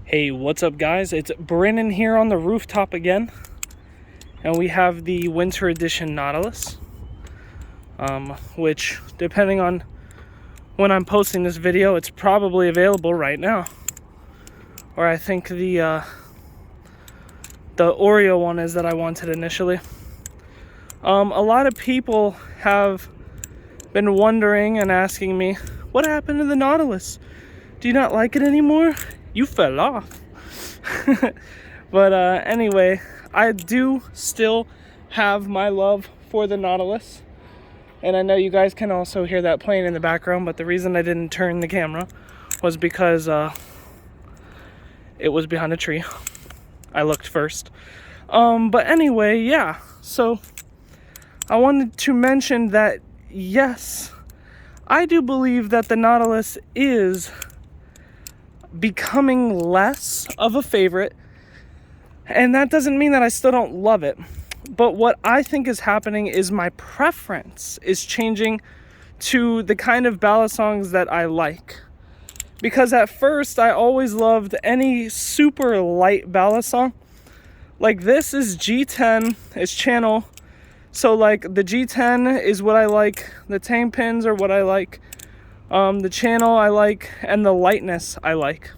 Hey, what's up guys? It's Brennan here on the rooftop again, and we have the winter edition Nautilus, which depending on when I'm posting this video, it's probably available right now. Or I think the Oreo one is that I wanted initially. A lot of people have been wondering and asking me, what happened to the Nautilus? Do you not like it anymore? You fell off. But anyway, I do still have my love for the Nautilus, and I know you guys can also hear that playing in the background, but the reason I didn't turn the camera was because it was behind a tree. I looked first. But anyway, yeah, so I wanted to mention that yes, I do believe that the Nautilus is becoming less of a favorite, and that doesn't mean that I still don't love it, but what I think is happening is my preference is changing to the kind of ballad songs that I like. Because at first I always loved any super light ballad song. Like this is G10, it's channel, so like the G10 is what I like, the tang pins are what I like, the channel I like, and the lightness I like.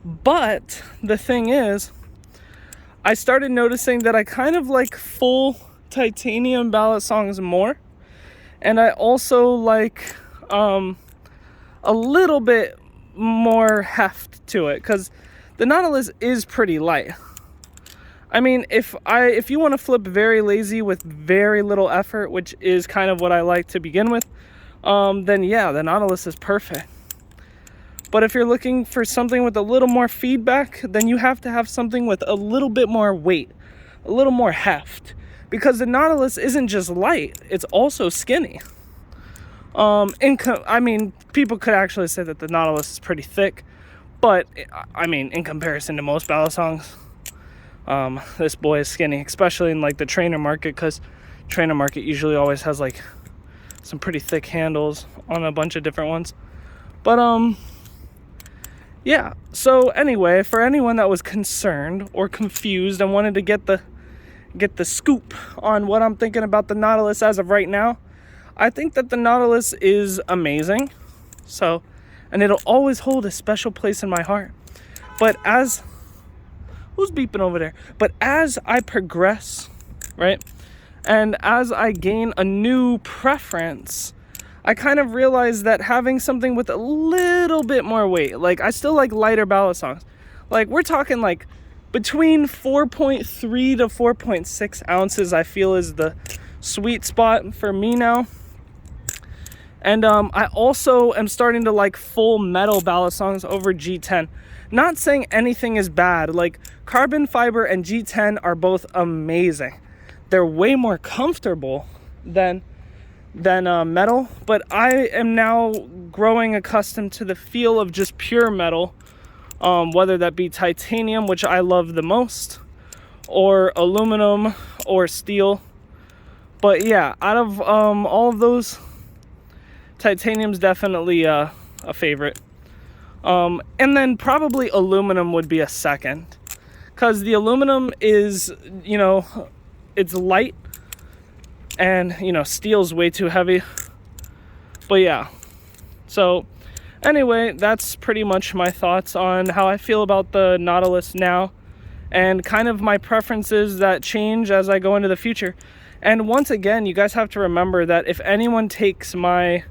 But the thing is, I started noticing that I kind of like full titanium ballad songs more, and I also like a little bit more heft to it, because the Nautilus is pretty light. I mean, if you want to flip very lazy with very little effort, which is kind of what I like to begin with, then yeah, the Nautilus is perfect. But if you're looking for something with a little more feedback, then you have to have something with a little bit more weight, a little more heft, because the Nautilus isn't just light, it's also skinny. I mean, people could actually say that the Nautilus is pretty thick, but I mean, in comparison to most ballad songs, this boy is skinny, especially in like the trainer market, because trainer market usually always has like some pretty thick handles on a bunch of different ones. But yeah, so anyway, for anyone that was concerned or confused and wanted to get the scoop on what I'm thinking about the Nautilus as of right now, I think that the Nautilus is amazing. So, and it'll always hold a special place in my heart. But who's beeping over there? But as I progress, right, and as I gain a new preference, I kind of realized that having something with a little bit more weight, like I still like lighter ballad songs. Like we're talking like between 4.3 to 4.6 ounces, I feel is the sweet spot for me now. And I also am starting to like full metal ballad songs over G10. Not saying anything is bad. Like carbon fiber and G10 are both amazing. They're way more comfortable than metal, but I am now growing accustomed to the feel of just pure metal, whether that be titanium, which I love the most, or aluminum or steel. But yeah, out of all of those, titanium's definitely a favorite, and then probably aluminum would be a second, because the aluminum is, you know, it's light, and you know, steel's way too heavy. But yeah, so anyway, that's pretty much my thoughts on how I feel about the Nautilus now, and kind of my preferences that change as I go into the future. And once again, you guys have to remember that if anyone takes my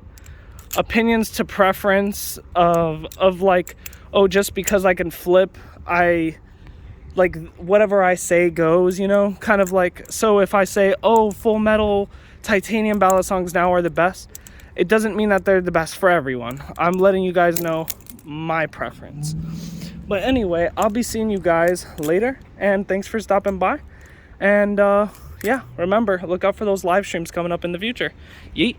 opinions to preference of like, oh, just because I can flip, I like whatever I say goes, you know, kind of like, so if I say, oh, full metal titanium ballad songs now are the best, it doesn't mean that they're the best for everyone. I'm letting you guys know my preference. But anyway, I'll be seeing you guys later, and thanks for stopping by. And yeah, remember, look out for those live streams coming up in the future. Yeet.